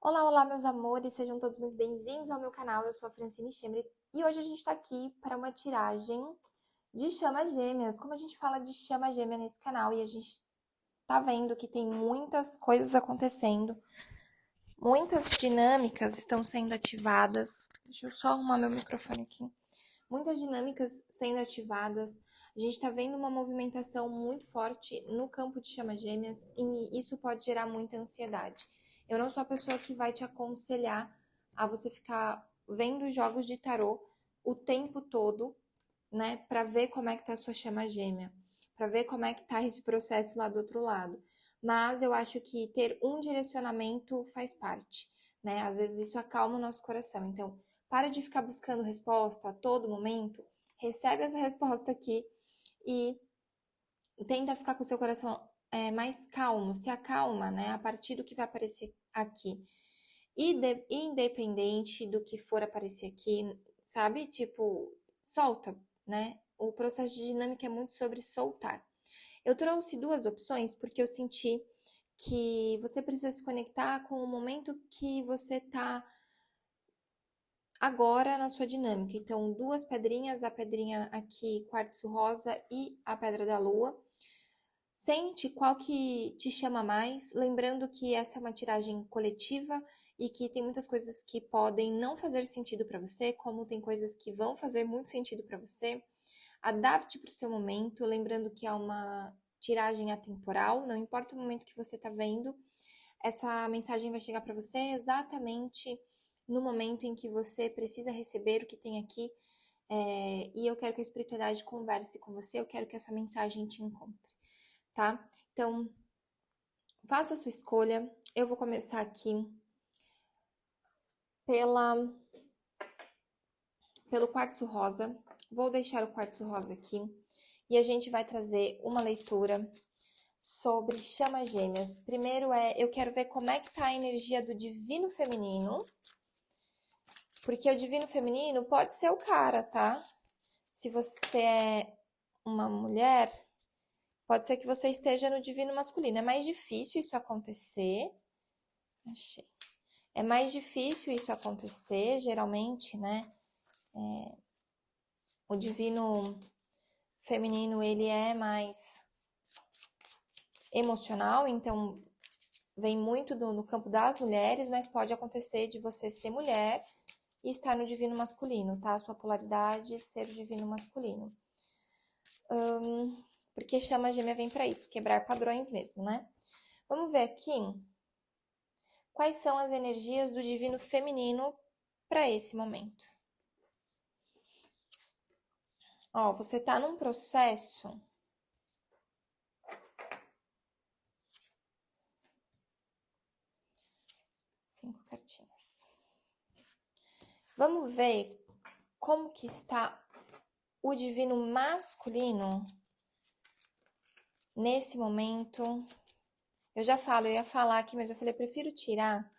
Olá, olá, meus amores, sejam todos muito bem-vindos ao meu canal. Eu sou a Francine Schemmer e hoje a gente tá aqui para uma tiragem de chama gêmeas. Como a gente fala de chama gêmea nesse canal e a gente tá vendo que tem muitas coisas acontecendo, muitas dinâmicas estão sendo ativadas. Deixa eu só arrumar meu microfone aqui. Muitas dinâmicas sendo ativadas. A gente tá vendo uma movimentação muito forte no campo de chama gêmeas e isso pode gerar muita ansiedade. Eu não sou a pessoa que vai te aconselhar a você ficar vendo jogos de tarô o tempo todo, né, para ver como é que tá a sua chama gêmea, para ver como é que tá esse processo lá do outro lado. Mas eu acho que ter um direcionamento faz parte, né? Às vezes isso acalma o nosso coração. Então, para de ficar buscando resposta a todo momento, recebe essa resposta aqui e tenta ficar com o seu coração mais calmo, se acalma, né? A partir do que vai aparecer aqui. Independente do que for aparecer aqui, sabe? Tipo, solta, né? O processo de dinâmica é muito sobre soltar. Eu trouxe duas opções porque eu senti que você precisa se conectar com o momento que você tá agora na sua dinâmica. Então, duas pedrinhas, a pedrinha aqui, quartzo rosa e a pedra da lua. Sente qual que te chama mais, lembrando que essa é uma tiragem coletiva e que tem muitas coisas que podem não fazer sentido para você, como tem coisas que vão fazer muito sentido para você. Adapte para o seu momento, lembrando que é uma tiragem atemporal, não importa o momento que você está vendo, essa mensagem vai chegar para você exatamente no momento em que você precisa receber o que tem aqui. E eu quero que a espiritualidade converse com você, eu quero que essa mensagem te encontre. Tá? Então, faça a sua escolha. Eu vou começar aqui pelo quartzo rosa. Vou deixar o quartzo rosa aqui. E a gente vai trazer uma leitura sobre chamas gêmeas. Primeiro eu quero ver como é que tá a energia do divino feminino. Porque o divino feminino pode ser o cara, tá? Se você é uma mulher, pode ser que você esteja no divino masculino. É mais difícil isso acontecer. Achei. É mais difícil isso acontecer, geralmente, né? O divino feminino, ele é mais emocional, então vem muito no campo das mulheres, mas pode acontecer de você ser mulher e estar no divino masculino, tá? A sua polaridade ser o divino masculino. Porque chama gêmea vem para isso, quebrar padrões mesmo, né? Vamos ver aqui quais são as energias do divino feminino para esse momento. Ó, você tá num processo. 5 cartinhas. Vamos ver como que está o divino masculino nesse momento. Eu já falo, eu ia falar aqui, mas eu falei, prefiro tirar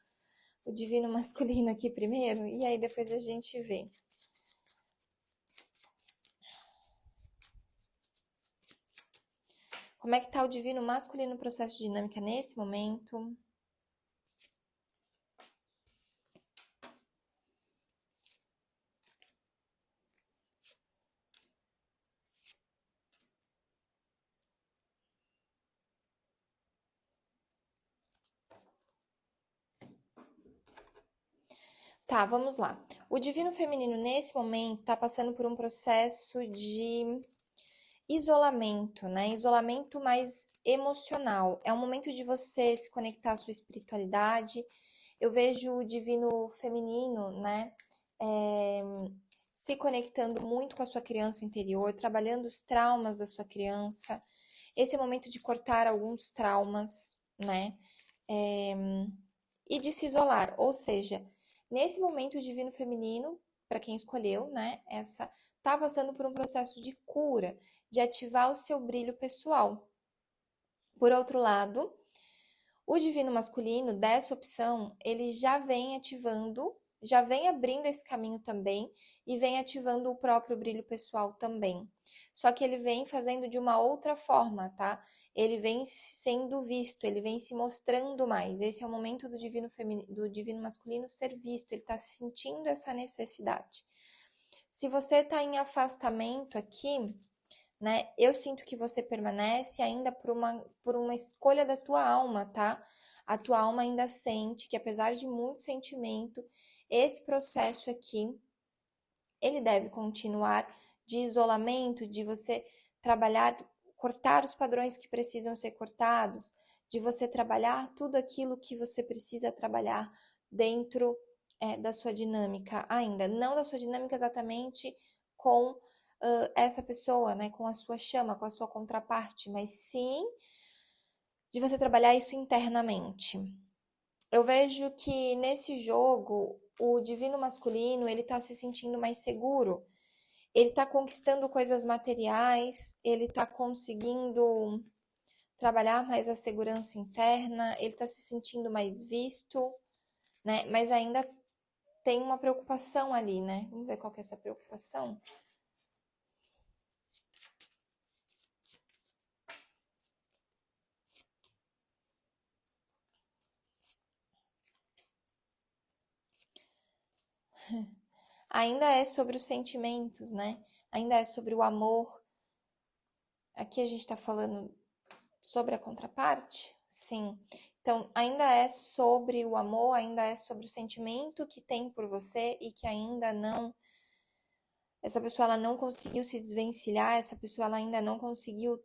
o divino masculino aqui primeiro, e aí depois a gente vê. Como é que tá o divino masculino no processo de dinâmica nesse momento? Tá, vamos lá. O divino feminino nesse momento tá passando por um processo de isolamento, né? Isolamento mais emocional. É um momento de você se conectar à sua espiritualidade. Eu vejo o divino feminino, né? Se conectando muito com a sua criança interior, trabalhando os traumas da sua criança. Esse é o momento de cortar alguns traumas, né? E de se isolar. Ou seja, nesse momento o divino feminino, para quem escolheu, né? Tá passando por um processo de cura, de ativar o seu brilho pessoal. Por outro lado, o divino masculino, dessa opção, ele já vem ativando já vem abrindo esse caminho também e vem ativando o próprio brilho pessoal também. Só que ele vem fazendo de uma outra forma, tá? Ele vem sendo visto, ele vem se mostrando mais. Esse é o momento do divino feminino, do divino masculino ser visto, ele está sentindo essa necessidade. Se você está em afastamento aqui, né? Eu sinto que você permanece ainda por uma escolha da tua alma, tá? A tua alma ainda sente que, apesar de muito sentimento, esse processo aqui, ele deve continuar de isolamento, de você trabalhar, cortar os padrões que precisam ser cortados, de você trabalhar tudo aquilo que você precisa trabalhar dentro da sua dinâmica ainda. Não da sua dinâmica exatamente com essa pessoa, né, com a sua chama, com a sua contraparte, mas sim de você trabalhar isso internamente. Eu vejo que nesse jogo o divino masculino ele tá se sentindo mais seguro, ele tá conquistando coisas materiais, ele tá conseguindo trabalhar mais a segurança interna, ele tá se sentindo mais visto, né? Mas ainda tem uma preocupação ali, né? Vamos ver qual que é essa preocupação. Ainda é sobre os sentimentos, né? Ainda é sobre o amor. Aqui a gente tá falando sobre a contraparte? Sim. Então, ainda é sobre o amor, ainda é sobre o sentimento que tem por você e que ainda não. Essa pessoa ela não conseguiu se desvencilhar, essa pessoa ela ainda não conseguiu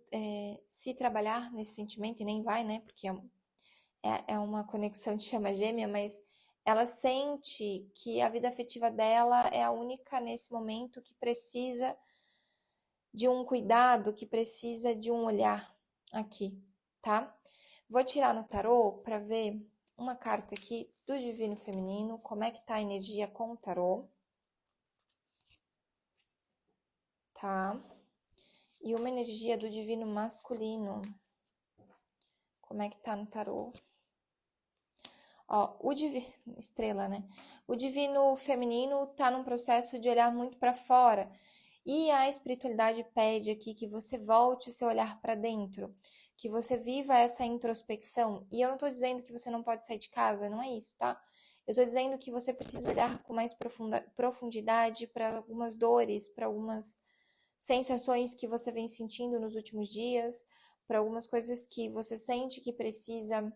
se trabalhar nesse sentimento e nem vai, né? Porque é uma conexão de chama gêmea, mas ela sente que a vida afetiva dela é a única nesse momento que precisa de um cuidado, que precisa de um olhar aqui, tá? Vou tirar no tarô para ver uma carta aqui do Divino Feminino, como é que tá a energia com o tarô, tá? E uma energia do Divino Masculino, como é que tá no tarô? Ó, estrela, né? O divino feminino tá num processo de olhar muito para fora. E a espiritualidade pede aqui que você volte o seu olhar para dentro, que você viva essa introspecção. E eu não tô dizendo que você não pode sair de casa, não é isso, tá? Eu tô dizendo que você precisa olhar com mais profundidade para algumas dores, para algumas sensações que você vem sentindo nos últimos dias, para algumas coisas que você sente que precisa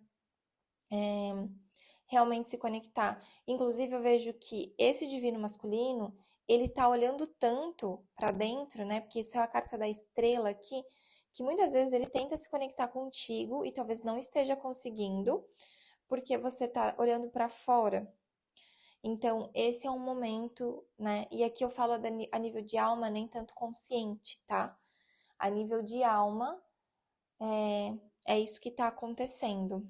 realmente se conectar. Inclusive, eu vejo que esse divino masculino, ele tá olhando tanto para dentro, né? Porque isso é a carta da estrela aqui, que muitas vezes ele tenta se conectar contigo e talvez não esteja conseguindo, porque você tá olhando para fora. Então, esse é um momento, né? E aqui eu falo a nível de alma, nem tanto consciente, tá? A nível de alma, é isso que tá acontecendo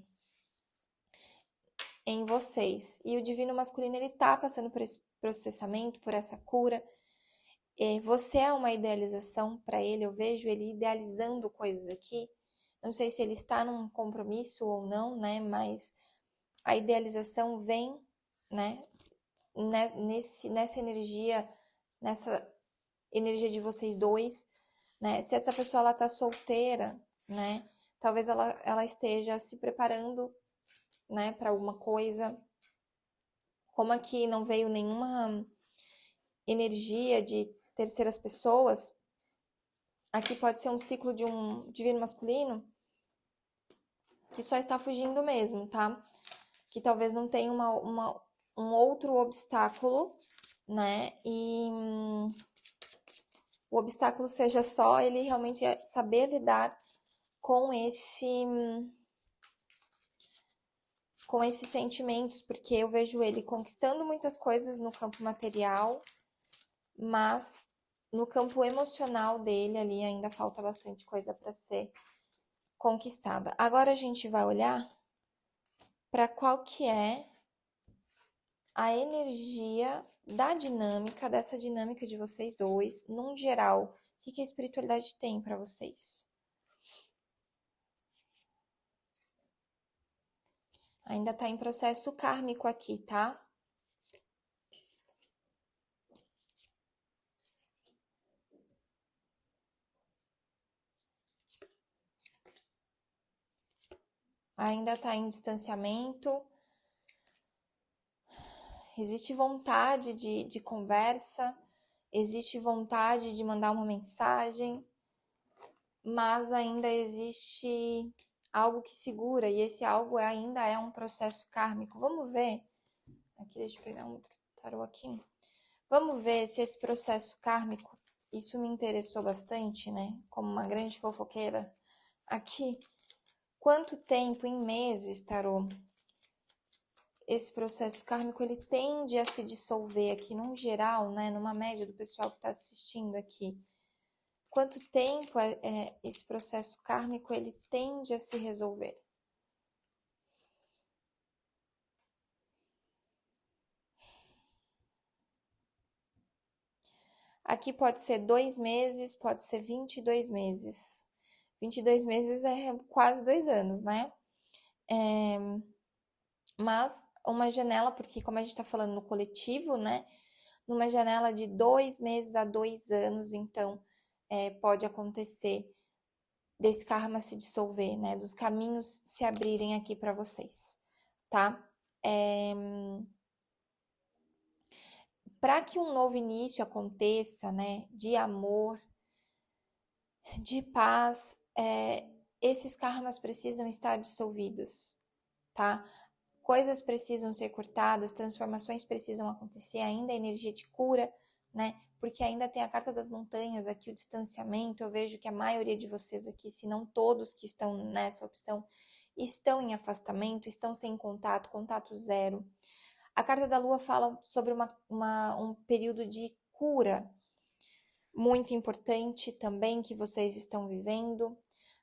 em vocês. E o divino masculino, ele tá passando por esse processamento, por essa cura. Você é uma idealização para ele, eu vejo ele idealizando coisas aqui. Não sei se ele está num compromisso ou não, né? Mas a idealização vem, né? Nessa energia de vocês dois, né? Se essa pessoa ela tá solteira, né? Talvez ela esteja se preparando, né, para alguma coisa. Como aqui não veio nenhuma energia de terceiras pessoas, aqui pode ser um ciclo de um divino masculino que só está fugindo mesmo, tá? Que talvez não tenha um outro obstáculo, né? E o obstáculo seja só ele realmente saber lidar com com esses sentimentos, porque eu vejo ele conquistando muitas coisas no campo material, mas no campo emocional dele ali ainda falta bastante coisa para ser conquistada. Agora a gente vai olhar para qual que é a energia da dinâmica, dessa dinâmica de vocês dois, num geral. O que a espiritualidade tem para vocês? Ainda tá em processo kármico aqui, tá? ainda tá em distanciamento, existe vontade de conversa, existe vontade de mandar uma mensagem, mas ainda existe algo que segura, e esse algo ainda é um processo kármico. Vamos ver, aqui deixa eu pegar um tarô aqui, vamos ver se esse processo kármico, isso me interessou bastante, né, como uma grande fofoqueira aqui, quanto tempo em meses, tarô, esse processo kármico ele tende a se dissolver aqui, num geral, né, numa média do pessoal que está assistindo aqui. Quanto tempo esse processo kármico ele tende a se resolver? Aqui pode ser 2 meses, pode ser 22 meses. 22 meses é quase 2 anos, né? Mas uma janela, porque como a gente está falando no coletivo, né? Numa janela de 2 meses a 2 anos, então pode acontecer desse karma se dissolver, né? Dos caminhos se abrirem aqui para vocês, tá? Para que um novo início aconteça, né? De amor, de paz, esses karmas precisam estar dissolvidos, tá? Coisas precisam ser cortadas, transformações precisam acontecer, ainda a energia de cura, né? Porque ainda tem a carta das montanhas aqui, o distanciamento. Eu vejo que a maioria de vocês aqui, se não todos que estão nessa opção, estão em afastamento, estão sem contato, contato zero. A carta da lua fala sobre um período de cura muito importante também que vocês estão vivendo.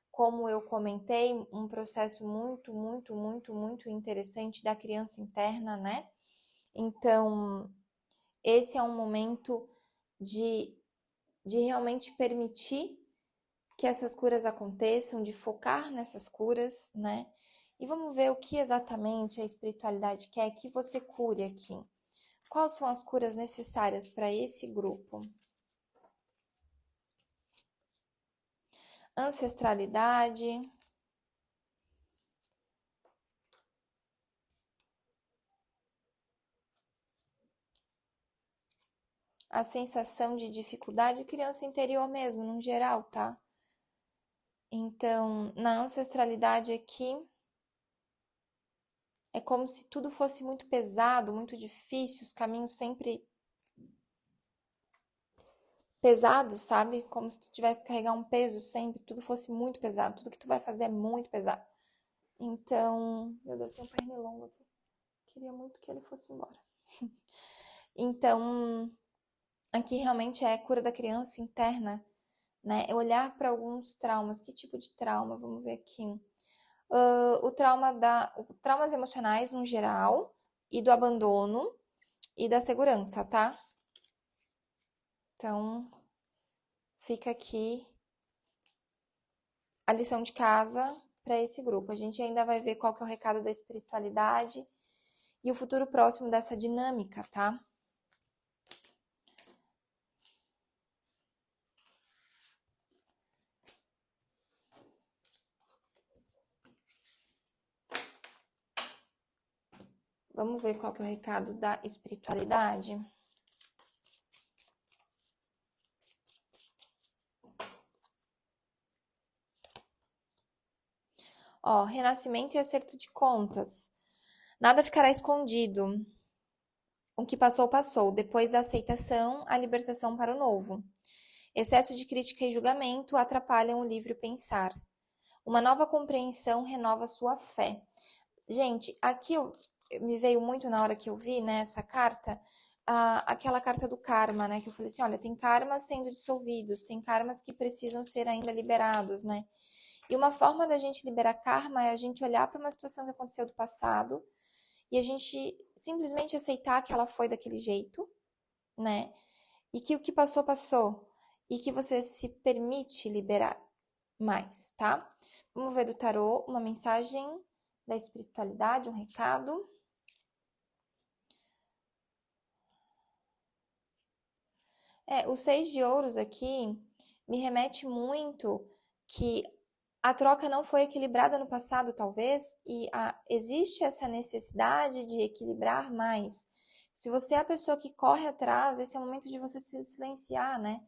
Como eu comentei, um processo muito, muito, muito, muito interessante da criança interna, né? Então, esse é um momento de realmente permitir que essas curas aconteçam, de focar nessas curas, né? E vamos ver o que exatamente a espiritualidade quer que você cure aqui. Quais são as curas necessárias para esse grupo? Ancestralidade, a sensação de dificuldade, criança interior mesmo, no geral, tá? Então, na ancestralidade aqui, é como se tudo fosse muito pesado, muito difícil, os caminhos sempre pesados, sabe? Como se tu tivesse que carregar um peso sempre, tudo fosse muito pesado, tudo que tu vai fazer é muito pesado. Então, meu Deus, tem um pernilongo aqui. Queria muito que ele fosse embora. Então, aqui realmente é a cura da criança interna, né? É olhar para alguns traumas. Que tipo de trauma? Vamos ver aqui. Traumas emocionais no geral, e do abandono e da segurança, tá? Então, fica aqui a lição de casa para esse grupo. A gente ainda vai ver qual que é o recado da espiritualidade e o futuro próximo dessa dinâmica, tá? Vamos ver qual que é o recado da espiritualidade. Ó, renascimento e acerto de contas. Nada ficará escondido. O que passou, passou. Depois da aceitação, a libertação para o novo. Excesso de crítica e julgamento atrapalham o livre pensar. Uma nova compreensão renova sua fé. Gente, aqui me veio muito na hora que eu vi, né, essa carta, aquela carta do karma, né, que eu falei assim, olha, tem karmas sendo dissolvidos, tem karmas que precisam ser ainda liberados, né? E uma forma da gente liberar karma é a gente olhar para uma situação que aconteceu do passado e a gente simplesmente aceitar que ela foi daquele jeito, né? E que o que passou, passou. E que você se permite liberar mais, tá? Vamos ver do tarô uma mensagem da espiritualidade, um recado. O 6 de ouros aqui me remete muito que a troca não foi equilibrada no passado, talvez, e existe essa necessidade de equilibrar mais. Se você é a pessoa que corre atrás, esse é o momento de você se silenciar, né?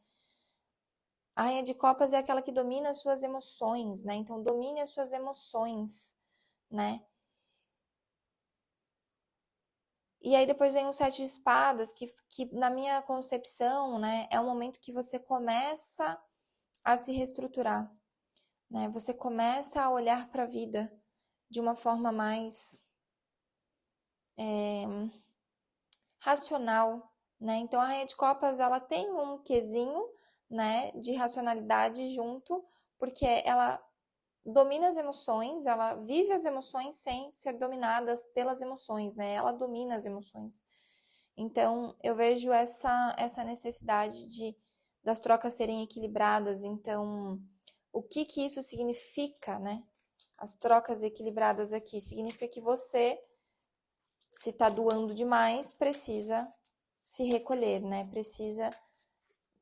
A Rainha de Copas é aquela que domina as suas emoções, né? Então, domine as suas emoções, né? E aí depois vem um Sete de Espadas, que na minha concepção, né, é um momento que você começa a se reestruturar, né? Você começa a olhar para a vida de uma forma mais racional, né? Então a Rainha de Copas, ela tem um quesinho, né, de racionalidade junto, porque ela domina as emoções, ela vive as emoções sem ser dominadas pelas emoções, né? Ela domina as emoções. Então, eu vejo essa necessidade das trocas serem equilibradas. Então, o que isso significa, né? As trocas equilibradas aqui significa que você, se está doando demais, precisa se recolher, né? Precisa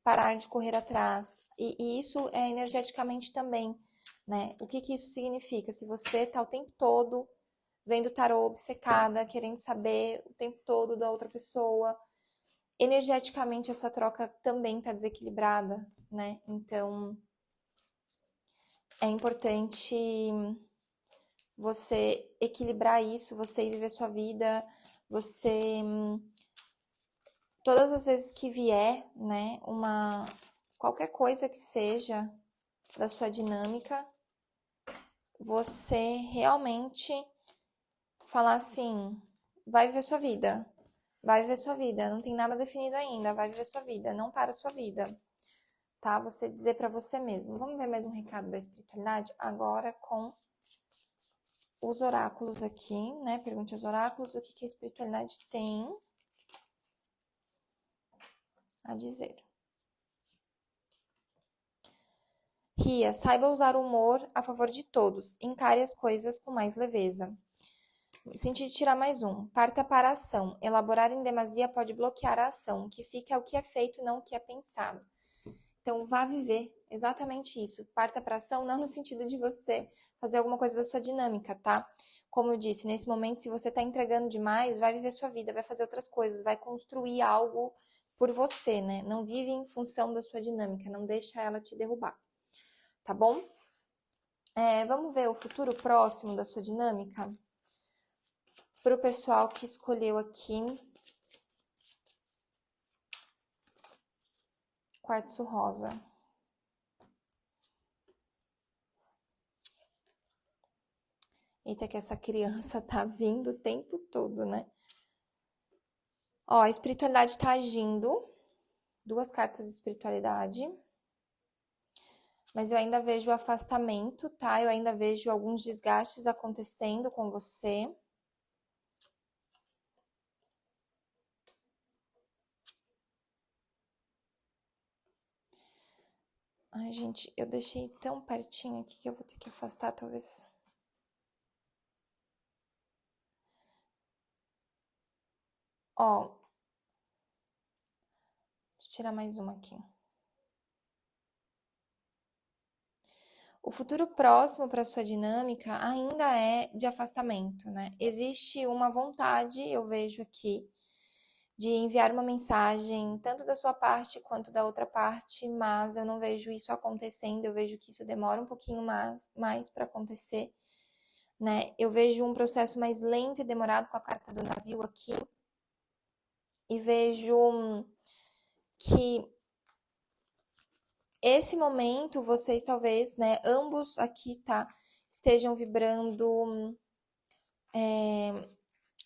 parar de correr atrás. E isso é energeticamente também, né? O que isso significa? Se você está o tempo todo vendo tarô obcecada, querendo saber o tempo todo da outra pessoa, energeticamente essa troca também está desequilibrada, né? Então é importante você equilibrar isso, você ir viver sua vida, você todas as vezes que vier, né, qualquer coisa que seja da sua dinâmica, você realmente falar assim, vai viver sua vida. Vai viver sua vida, não tem nada definido ainda, vai viver sua vida, não para sua vida, tá? Você dizer para você mesmo. Vamos ver mais um recado da espiritualidade? Agora com os oráculos aqui, né? Pergunte aos oráculos o que a espiritualidade tem a dizer. Ria, saiba usar o humor a favor de todos, encare as coisas com mais leveza. Senti tirar mais um. Parta para a ação. Elaborar em demasia pode bloquear a ação. O que fica é o que é feito, não o que é pensado. Então, vá viver exatamente isso. Parta para ação, não no sentido de você fazer alguma coisa da sua dinâmica, tá? Como eu disse, nesse momento, se você tá entregando demais, vai viver sua vida, vai fazer outras coisas, vai construir algo por você, né? Não vive em função da sua dinâmica, não deixa ela te derrubar, tá bom? Vamos ver o futuro próximo da sua dinâmica? Para o pessoal que escolheu aqui quartzo rosa. Eita, que essa criança tá vindo o tempo todo, né? Ó, a espiritualidade tá agindo. Duas cartas de espiritualidade. Mas eu ainda vejo afastamento, tá? Eu ainda vejo alguns desgastes acontecendo com você. Ai, gente, eu deixei tão pertinho aqui que eu vou ter que afastar, talvez. Ó. Deixa eu tirar mais uma aqui. O futuro próximo para sua dinâmica ainda é de afastamento, né? Existe uma vontade, eu vejo aqui, de enviar uma mensagem, tanto da sua parte quanto da outra parte, mas eu não vejo isso acontecendo, eu vejo que isso demora um pouquinho mais para acontecer, né? Eu vejo um processo mais lento e demorado com a carta do navio aqui, e vejo que esse momento vocês talvez, né, ambos aqui, tá, estejam vibrando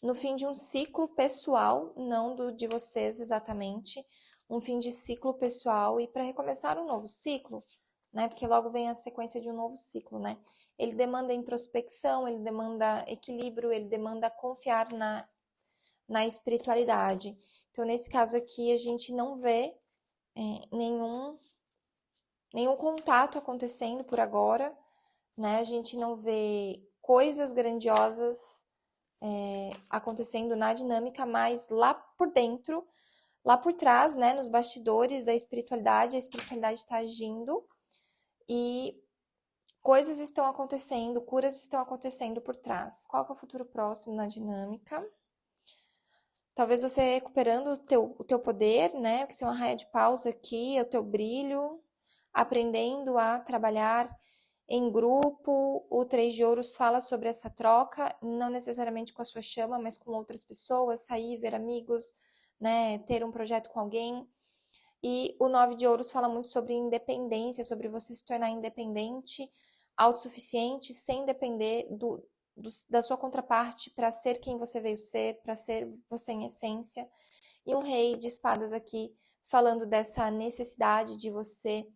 no fim de um ciclo pessoal, não de vocês exatamente, um fim de ciclo pessoal e para recomeçar um novo ciclo, né? Porque logo vem a sequência de um novo ciclo, né? Ele demanda introspecção, ele demanda equilíbrio, ele demanda confiar na espiritualidade. Então, nesse caso aqui, a gente não vê nenhum contato acontecendo por agora, né? A gente não vê coisas grandiosas acontecendo na dinâmica, mas lá por dentro, lá por trás, né, nos bastidores da espiritualidade, a espiritualidade está agindo e Coisas estão acontecendo, curas estão acontecendo por trás. Qual que é o futuro próximo na dinâmica? Talvez você recuperando o teu poder, né? Que ser uma raia de pausa aqui, o teu brilho, aprendendo a trabalhar em grupo. O Três de Ouros fala sobre essa troca, não necessariamente com a sua chama, mas com outras pessoas, sair, ver amigos, né? Ter um projeto com alguém. E o Nove de Ouros fala muito sobre independência, sobre você se tornar independente, autossuficiente, sem depender da sua contraparte para ser quem você veio ser, para ser você em essência. E um Rei de Espadas aqui falando dessa necessidade de você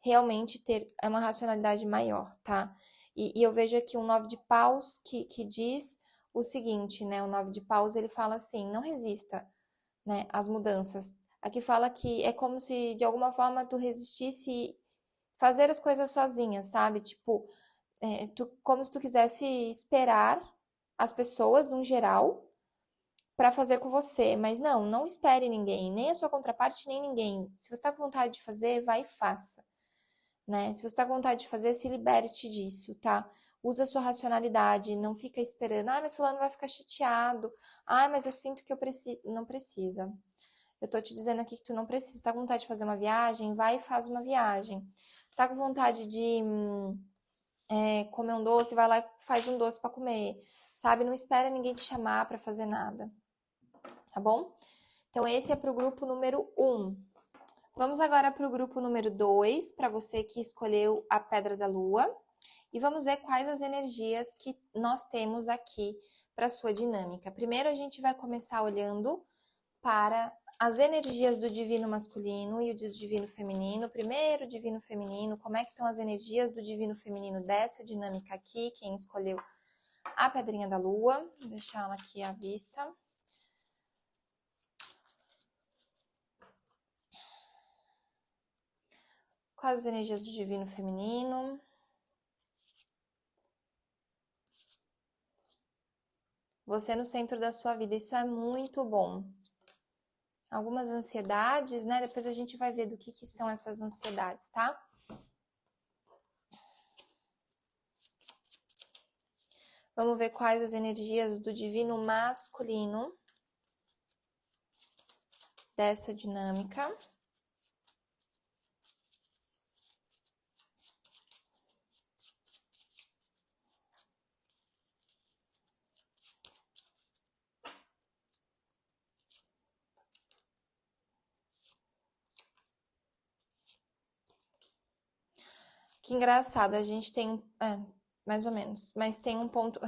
realmente ter uma racionalidade maior, tá? E eu vejo aqui um Nove de Paus que diz o seguinte, né? O Nove de Paus, ele fala assim, não resista, né, às mudanças. Aqui fala que é como se, de alguma forma, tu resistisse fazer as coisas sozinha, sabe? Tipo, como se tu quisesse esperar as pessoas, no geral, para fazer com você. Mas não espere ninguém, nem a sua contraparte, nem ninguém. Se você tá com vontade de fazer, vai e faça, né? Se você tá com vontade de fazer, se liberte disso, tá? Usa a sua racionalidade, não fica esperando, mas fulano vai ficar chateado. Mas eu sinto que eu preciso. Não precisa. Eu tô te dizendo aqui que tu não precisa. Tá com vontade de fazer uma viagem? Vai e faz uma viagem. Tá com vontade de comer um doce? Vai lá e faz um doce para comer. Sabe? Não espera ninguém te chamar para fazer nada. Tá bom? Então, esse é pro grupo número 1. Vamos agora pro grupo número 2, para você que escolheu a Pedra da Lua. E vamos ver quais as energias que nós temos aqui para sua dinâmica. Primeiro, a gente vai começar olhando para as energias do divino masculino e o do divino feminino. Primeiro, divino feminino, como é que estão as energias do divino feminino dessa dinâmica aqui? Quem escolheu a pedrinha da lua, vou deixar ela aqui à vista. Quais as energias do divino feminino? Você no centro da sua vida, isso é muito bom. Algumas ansiedades, né? Depois a gente vai ver do que são essas ansiedades, tá? Vamos ver quais as energias do divino masculino dessa dinâmica. Que engraçado, a gente tem, mais ou menos, mas tem um ponto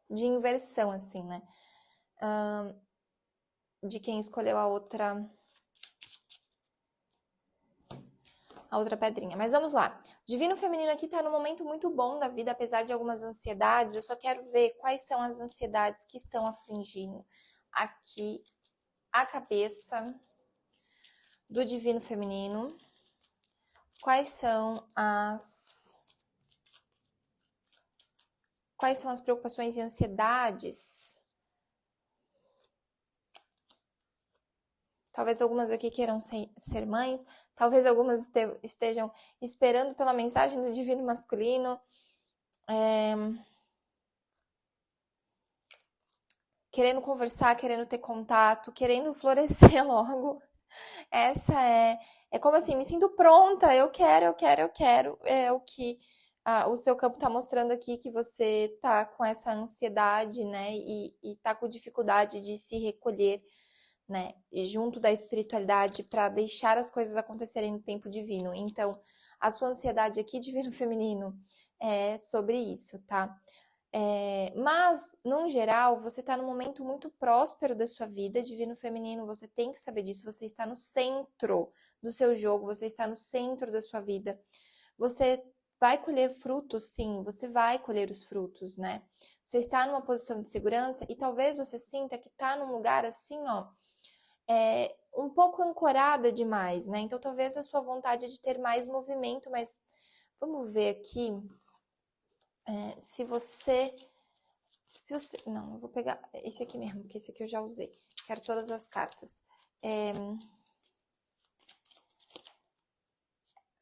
de inversão, assim, né? De quem escolheu a outra pedrinha. Mas vamos lá. Divino feminino aqui tá num momento muito bom da vida, apesar de algumas ansiedades. Eu só quero ver quais são as ansiedades que estão afligindo aqui a cabeça do divino feminino. Quais são as preocupações e ansiedades? Talvez algumas aqui queiram ser mães, talvez algumas estejam esperando pela mensagem do divino masculino, querendo conversar, querendo ter contato, querendo florescer logo. Essa é como assim, me sinto pronta, eu quero. É o que o seu campo tá mostrando aqui, que você tá com essa ansiedade, né? E tá com dificuldade de se recolher, né? Junto da espiritualidade para deixar as coisas acontecerem no tempo divino. Então, a sua ansiedade aqui, divino feminino, é sobre isso, tá? Mas, num geral, você está num momento muito próspero da sua vida, divino feminino, você tem que saber disso, você está no centro do seu jogo, você está no centro da sua vida. Você vai colher frutos, sim, você vai colher os frutos, né? Você está numa posição de segurança e talvez você sinta que está num lugar assim, ó, um pouco ancorada demais, né? Então, talvez a sua vontade de ter mais movimento, mas vamos ver aqui. Se você. Não, eu vou pegar esse aqui mesmo, porque esse aqui eu já usei. Quero todas as cartas.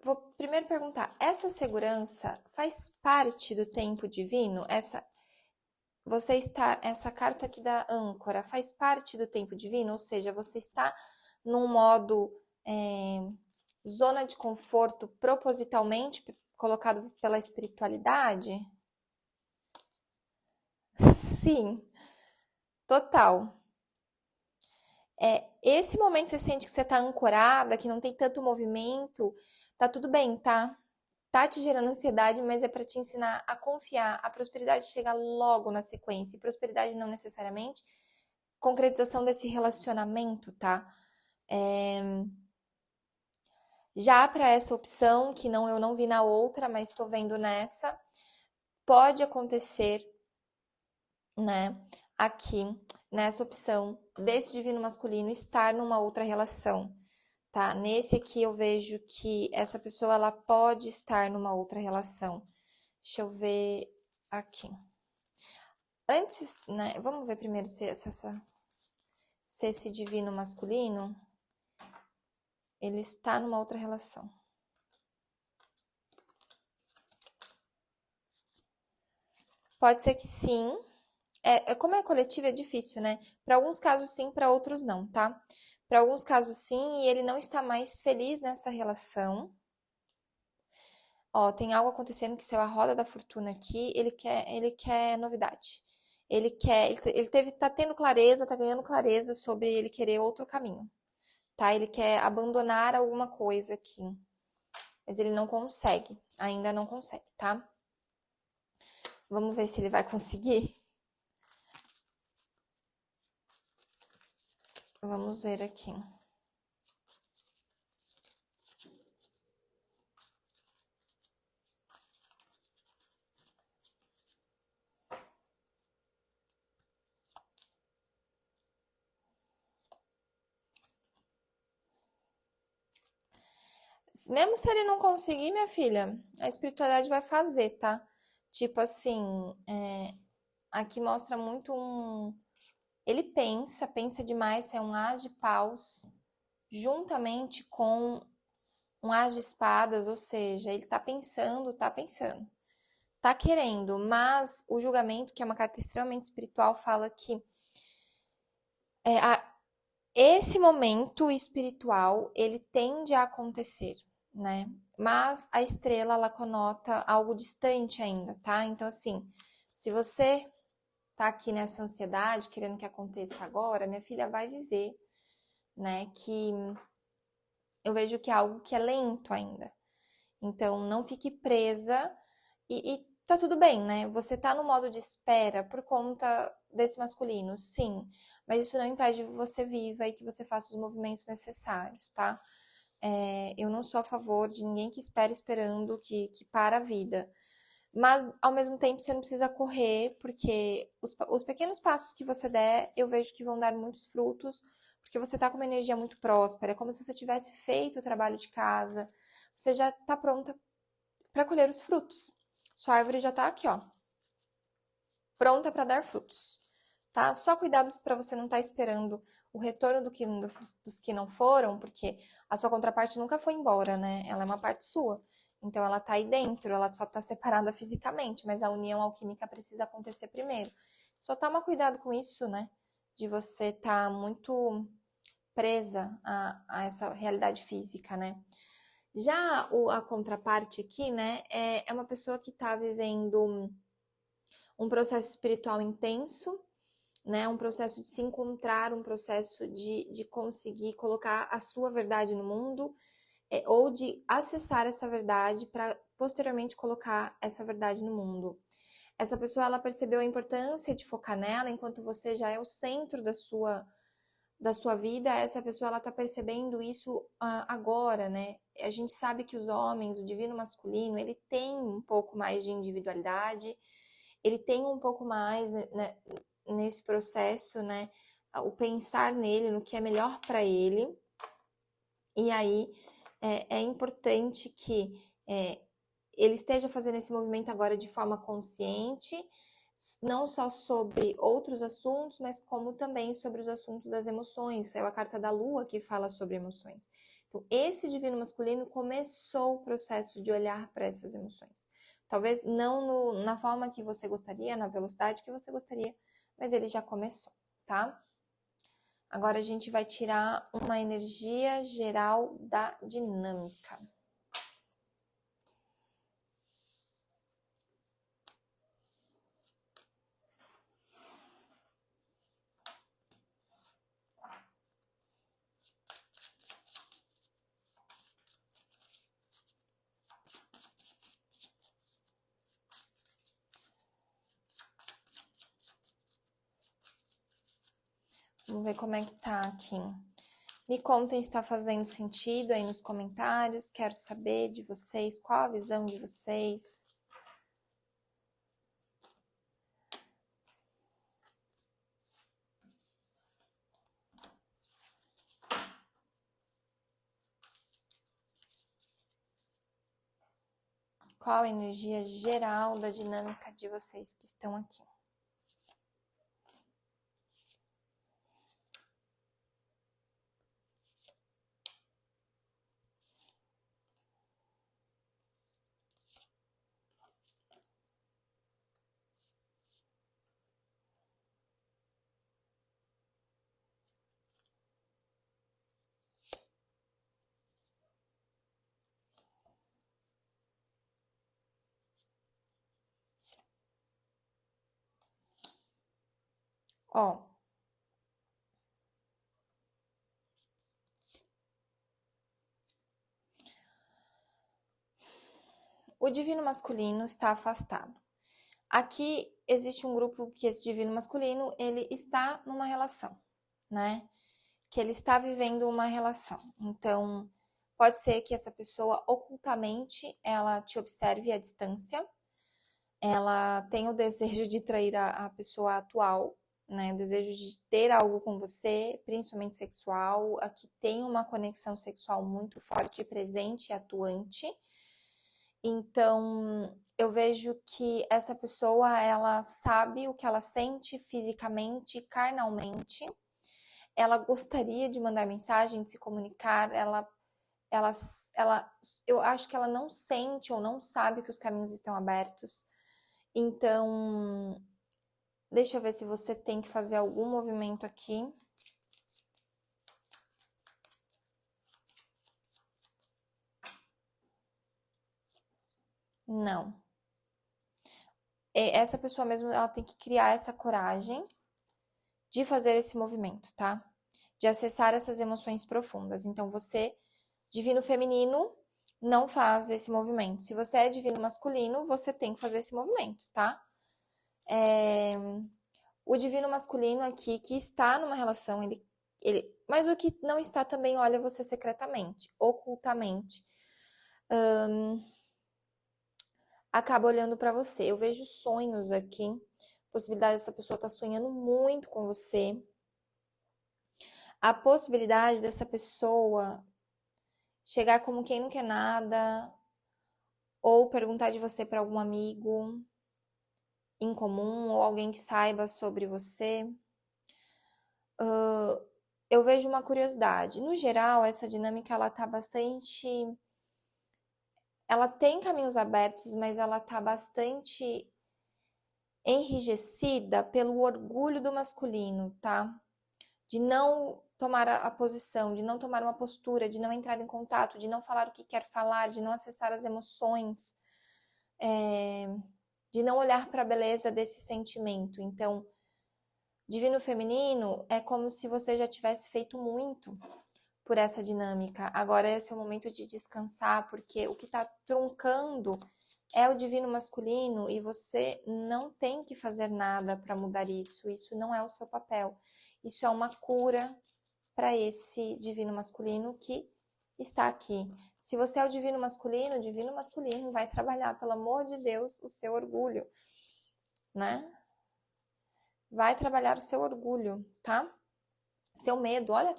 vou primeiro perguntar, essa segurança faz parte do tempo divino? Essa carta aqui da âncora faz parte do tempo divino? Ou seja, você está num modo zona de conforto propositalmente colocado pela espiritualidade? Sim, total. Esse momento você sente que você tá ancorada, que não tem tanto movimento, tá tudo bem, tá? Tá te gerando ansiedade, mas é para te ensinar a confiar. A prosperidade chega logo na sequência. E prosperidade não necessariamente concretização desse relacionamento, tá? Já para essa opção, que não eu não vi na outra, mas estou vendo nessa, pode acontecer, né? Aqui, nessa opção desse divino masculino estar numa outra relação, tá? Nesse aqui eu vejo que essa pessoa ela pode estar numa outra relação. Deixa eu ver aqui. Antes, né? Vamos ver primeiro se esse divino masculino ele está numa outra relação. Pode ser que sim. Como é coletivo, é difícil, né? Para alguns casos sim, para outros não, tá? Para alguns casos sim, e ele não está mais feliz nessa relação. Ó, tem algo acontecendo que saiu a roda da fortuna aqui, ele quer novidade. Tá tendo clareza, tá ganhando clareza sobre ele querer outro caminho, tá? Ele quer abandonar alguma coisa aqui, mas ele não consegue, ainda não consegue, tá? Vamos ver se ele vai conseguir. Vamos ver aqui. Mesmo se ele não conseguir, minha filha, a espiritualidade vai fazer, tá? Tipo assim, aqui mostra muito um. Ele pensa demais, é um as de paus, juntamente com um as de espadas, ou seja, ele tá pensando, tá querendo, mas o julgamento, que é uma carta extremamente espiritual, fala que esse momento espiritual, ele tende a acontecer, né? Mas a estrela, ela conota algo distante ainda, tá? Então, assim, se você tá aqui nessa ansiedade, querendo que aconteça agora, minha filha vai viver, né? Que eu vejo que é algo que é lento ainda. Então, não fique presa e tá tudo bem, né? Você tá no modo de espera por conta desse masculino, sim. Mas isso não impede que você viva e que você faça os movimentos necessários, tá? Eu não sou a favor de ninguém que espera esperando que para a vida. Mas, ao mesmo tempo, você não precisa correr, porque os pequenos passos que você der, eu vejo que vão dar muitos frutos, porque você tá com uma energia muito próspera. É como se você tivesse feito o trabalho de casa, você já tá pronta para colher os frutos. Sua árvore já tá aqui, ó, pronta para dar frutos, tá? Só cuidados para você não estar esperando o retorno dos que não foram, porque a sua contraparte nunca foi embora, né? Ela é uma parte sua. Então ela tá aí dentro, ela só tá separada fisicamente, mas a união alquímica precisa acontecer primeiro. Só toma cuidado com isso, né? De você estar muito presa a essa realidade física, né? Já a contraparte aqui, né, é uma pessoa que está vivendo um processo espiritual intenso, né, um processo de se encontrar, um processo de conseguir colocar a sua verdade no mundo, ou de acessar essa verdade para posteriormente colocar essa verdade no mundo. Essa pessoa, ela percebeu a importância de focar nela, enquanto você já é o centro da sua vida, essa pessoa ela tá percebendo isso agora, né? A gente sabe que os homens, o divino masculino, ele tem um pouco mais de individualidade, ele tem um pouco mais, né, nesse processo, né? O pensar nele, no que é melhor para ele. E aí é importante que ele esteja fazendo esse movimento agora de forma consciente, não só sobre outros assuntos, mas como também sobre os assuntos das emoções. É a carta da Lua que fala sobre emoções. Então, esse divino masculino começou o processo de olhar para essas emoções. Talvez não na forma que você gostaria, na velocidade que você gostaria, mas ele já começou, tá? Agora a gente vai tirar uma energia geral da dinâmica. Vamos ver como é que tá aqui. Me contem se está fazendo sentido aí nos comentários. Quero saber de vocês, qual a visão de vocês. Qual a energia geral da dinâmica de vocês que estão aqui? Ó, o divino masculino está afastado. Aqui existe um grupo que esse divino masculino, ele está numa relação, né? Que ele está vivendo uma relação. Então, pode ser que essa pessoa ocultamente ela te observe à distância, ela tem o desejo de trair a pessoa atual, né? O desejo de ter algo com você, principalmente sexual. Aqui tem uma conexão sexual muito forte, presente e atuante. Então, eu vejo que essa pessoa, ela sabe o que ela sente fisicamente, carnalmente. Ela gostaria de mandar mensagem, de se comunicar, eu acho que ela não sente ou não sabe que os caminhos estão abertos. Então, deixa eu ver se você tem que fazer algum movimento aqui. Não. Essa pessoa mesmo, ela tem que criar essa coragem de fazer esse movimento, tá? De acessar essas emoções profundas. Então, você, divino feminino, não faz esse movimento. Se você é divino masculino, você tem que fazer esse movimento, tá? O divino masculino aqui, que está numa relação, mas o que não está também olha você secretamente, ocultamente. Acaba olhando para você. Eu vejo sonhos aqui, possibilidade dessa pessoa estar sonhando muito com você. A possibilidade dessa pessoa chegar como quem não quer nada, ou perguntar de você para algum amigo em comum, ou alguém que saiba sobre você. Eu vejo uma curiosidade. No geral, essa dinâmica, ela tá bastante... Ela tem caminhos abertos, mas ela tá bastante enrijecida pelo orgulho do masculino, tá? De não tomar a posição, de não tomar uma postura, de não entrar em contato, de não falar o que quer falar, de não acessar as emoções, de não olhar para a beleza desse sentimento. Então, divino feminino é como se você já tivesse feito muito por essa dinâmica. Agora esse é o momento de descansar, porque o que está truncando é o divino masculino e você não tem que fazer nada para mudar isso. Isso não é o seu papel. Isso é uma cura para esse divino masculino que está aqui. Se você é o divino masculino vai trabalhar, pelo amor de Deus, o seu orgulho, né? Vai trabalhar o seu orgulho, tá? Seu medo, olha,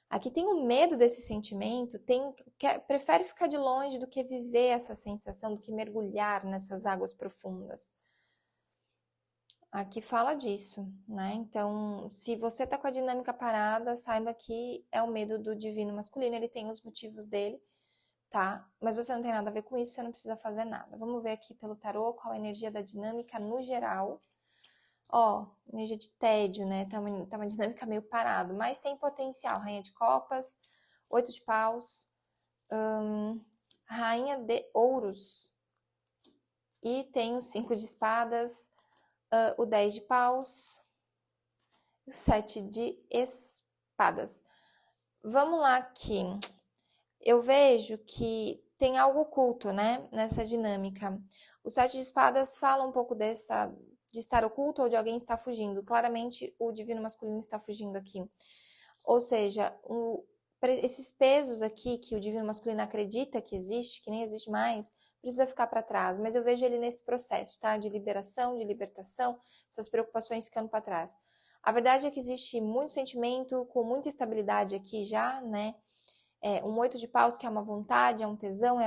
aqui tem o medo desse sentimento, prefere ficar de longe do que viver essa sensação, do que mergulhar nessas águas profundas. Aqui fala disso, né? Então, se você tá com a dinâmica parada, saiba que é o medo do divino masculino, ele tem os motivos dele, tá? Mas você não tem nada a ver com isso, você não precisa fazer nada. Vamos ver aqui pelo tarô qual a energia da dinâmica no geral. Ó, energia de tédio, né? Tá uma dinâmica meio parado, mas tem potencial. Rainha de copas, 8 de paus, rainha de ouros. E tem o 5 de espadas, o 10 de paus e o 7 de espadas. Vamos lá aqui. Eu vejo que tem algo oculto, né, nessa dinâmica. O 7 de espadas fala um pouco de estar oculto ou de alguém estar fugindo. Claramente, o divino masculino está fugindo aqui. Ou seja, esses pesos aqui que o divino masculino acredita que existe, que nem existe mais, precisa ficar para trás. Mas eu vejo ele nesse processo, tá? De liberação, de libertação, essas preocupações ficando para trás. A verdade é que existe muito sentimento com muita estabilidade aqui já, né? Um 8 de paus que é uma vontade, é um tesão,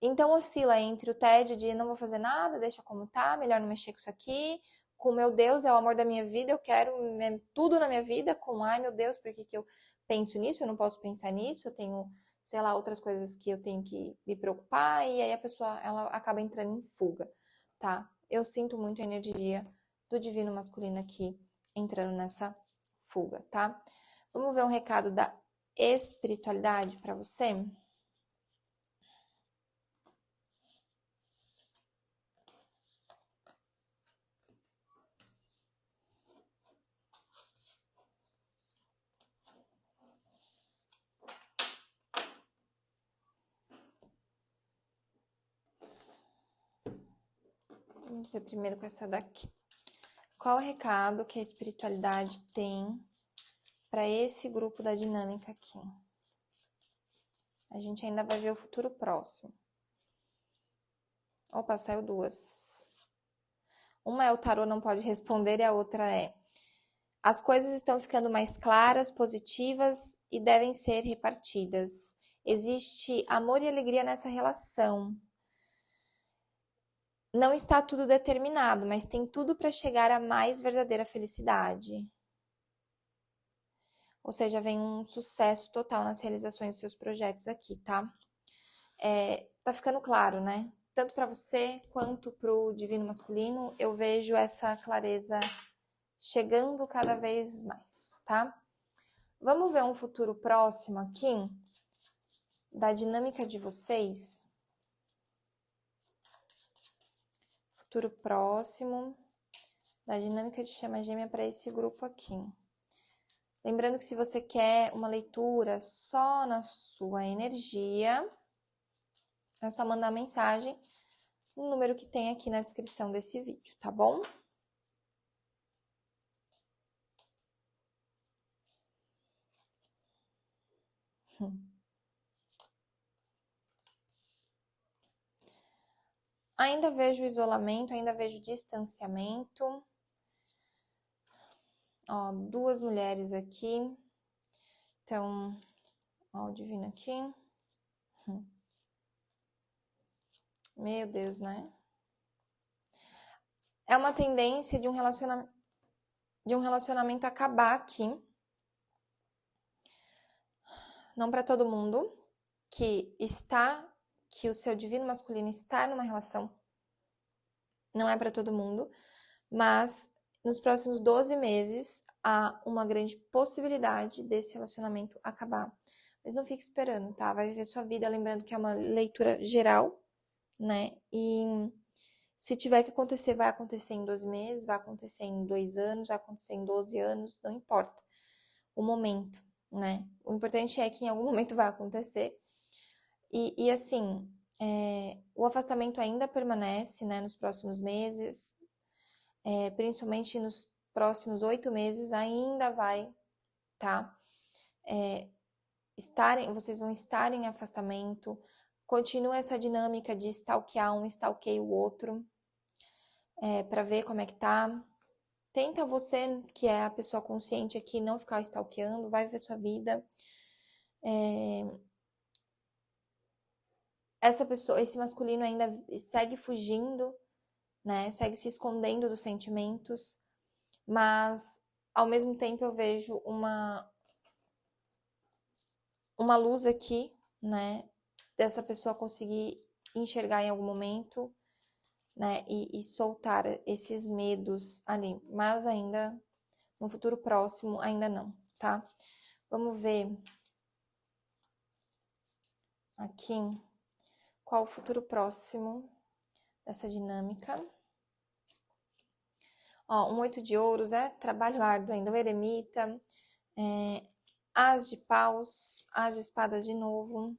Então oscila entre o tédio de não vou fazer nada, deixa como tá, melhor não mexer com isso aqui, com meu Deus, é o amor da minha vida, eu quero tudo na minha vida, com ai meu Deus, por que eu penso nisso? Eu não posso pensar nisso, eu tenho, sei lá, outras coisas que eu tenho que me preocupar, e aí a pessoa, ela acaba entrando em fuga, tá? Eu sinto muito a energia do divino masculino aqui, entrando nessa fuga, tá? Vamos ver um recado da espiritualidade para você? Vamos ver primeiro com essa daqui. Qual o recado que a espiritualidade tem para esse grupo da dinâmica aqui? A gente ainda vai ver o futuro próximo. Opa, saiu duas. Uma é o tarô não pode responder e a outra é: as coisas estão ficando mais claras, positivas e devem ser repartidas. Existe amor e alegria nessa relação. Não está tudo determinado, mas tem tudo para chegar à mais verdadeira felicidade. Ou seja, vem um sucesso total nas realizações dos seus projetos aqui, tá? Tá ficando claro, né? Tanto para você quanto para o divino masculino, eu vejo essa clareza chegando cada vez mais, tá? Vamos ver um futuro próximo aqui da dinâmica de vocês. Futuro próximo da dinâmica de chama gêmea para esse grupo aqui. Lembrando que se você quer uma leitura só na sua energia, é só mandar mensagem no número que tem aqui na descrição desse vídeo, tá bom? Ainda vejo isolamento, ainda vejo distanciamento. Ó, duas mulheres aqui. Então, ó, o divino aqui. Meu Deus, né? É uma tendência de um relacionamento acabar aqui. Não para todo mundo que o seu divino masculino está numa relação. Não é para todo mundo, mas nos próximos 12 meses há uma grande possibilidade desse relacionamento acabar. Mas não fique esperando, tá? Vai viver sua vida, lembrando que é uma leitura geral, né? E se tiver que acontecer, vai acontecer em 12 meses, vai acontecer em 2 anos, vai acontecer em 12 anos, não importa o momento, né? O importante é que em algum momento vai acontecer. E assim, o afastamento ainda permanece, né, nos próximos meses, principalmente nos próximos 8 meses, ainda vai, tá? Vocês vão estar em afastamento, continua essa dinâmica de stalkear um, stalkeia o outro, para ver como é que tá. Tenta você, que é a pessoa consciente aqui, não ficar stalkeando, vai viver sua vida. Essa pessoa, esse masculino ainda segue fugindo né? Segue se escondendo dos sentimentos, mas ao mesmo tempo eu vejo uma luz aqui, né? Dessa pessoa conseguir enxergar em algum momento, né? E soltar esses medos ali, mas ainda no futuro próximo, ainda não, tá? Vamos ver aqui qual o futuro próximo dessa dinâmica. Ó, um 8 de ouros é trabalho árduo ainda, o eremita, as de paus, as de espadas de novo.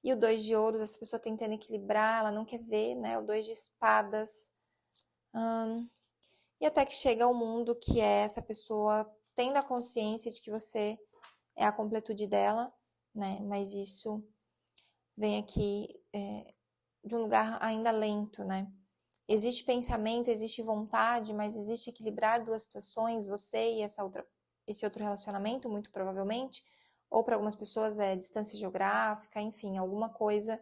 E o 2 de ouros, essa pessoa tentando equilibrar, ela não quer ver, né? O 2 de espadas. E até que chega ao mundo, que é essa pessoa tendo a consciência de que você é a completude dela, né? Mas isso vem aqui de um lugar ainda lento, né? Existe pensamento, existe vontade, mas existe equilibrar duas situações, você e esse outro relacionamento, muito provavelmente, ou para algumas pessoas é distância geográfica, enfim, alguma coisa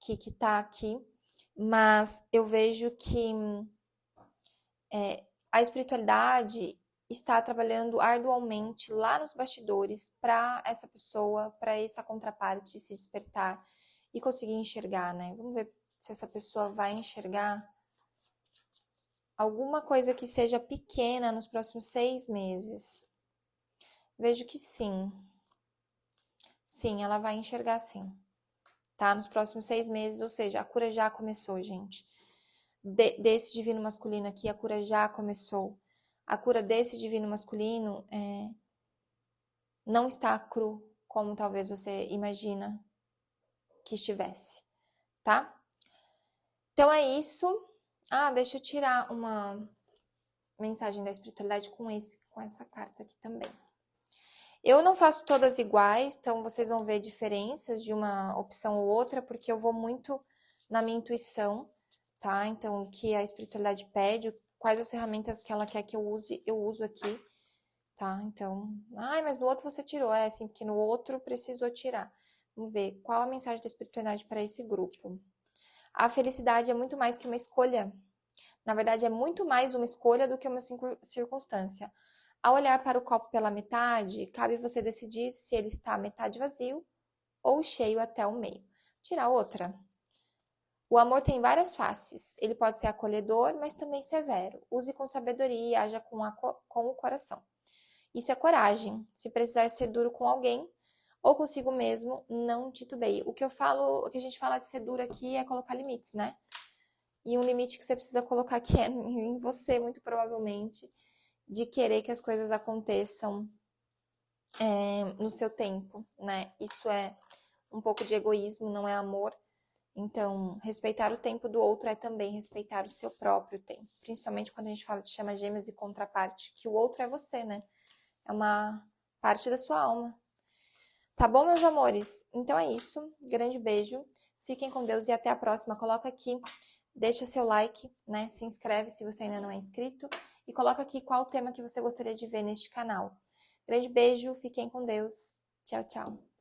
que tá aqui. Mas eu vejo que a espiritualidade está trabalhando arduamente lá nos bastidores para essa pessoa, para essa contraparte se despertar e conseguir enxergar, né? Vamos ver se essa pessoa vai enxergar alguma coisa que seja pequena nos próximos 6 meses. Vejo que sim. Sim, ela vai enxergar sim. Tá? Nos próximos 6 meses, ou seja, a cura já começou, gente. Desse divino masculino aqui, a cura já começou. A cura desse divino masculino não está cru, como talvez você imagina que estivesse, tá? Então é isso. Ah, deixa eu tirar uma mensagem da espiritualidade com essa carta aqui também. Eu não faço todas iguais, então vocês vão ver diferenças de uma opção ou outra, porque eu vou muito na minha intuição, tá? Então, o que a espiritualidade pede, quais as ferramentas que ela quer que eu use, eu uso aqui, tá? Então, mas no outro você tirou. Sim, porque no outro precisou tirar. Vamos ver qual a mensagem da espiritualidade para esse grupo. A felicidade é muito mais que uma escolha. Na verdade, é muito mais uma escolha do que uma circunstância. Ao olhar para o copo pela metade, cabe você decidir se ele está metade vazio ou cheio até o meio. Tirar outra. O amor tem várias faces. Ele pode ser acolhedor, mas também severo. Use com sabedoria e haja com o coração. Isso é coragem. Se precisar ser duro com alguém ou consigo mesmo, não titubeie. O que a gente fala de ser duro aqui é colocar limites, né? E um limite que você precisa colocar aqui é em você, muito provavelmente, de querer que as coisas aconteçam no seu tempo, né? Isso é um pouco de egoísmo, não é amor. Então, respeitar o tempo do outro é também respeitar o seu próprio tempo. Principalmente quando a gente fala de chama gêmeas e contraparte, que o outro é você, né? É uma parte da sua alma. Tá bom, meus amores? Então é isso. Grande beijo. Fiquem com Deus e até a próxima. Coloca aqui, deixa seu like, né? Se inscreve se você ainda não é inscrito. E coloca aqui qual o tema que você gostaria de ver neste canal. Grande beijo, fiquem com Deus. Tchau, tchau.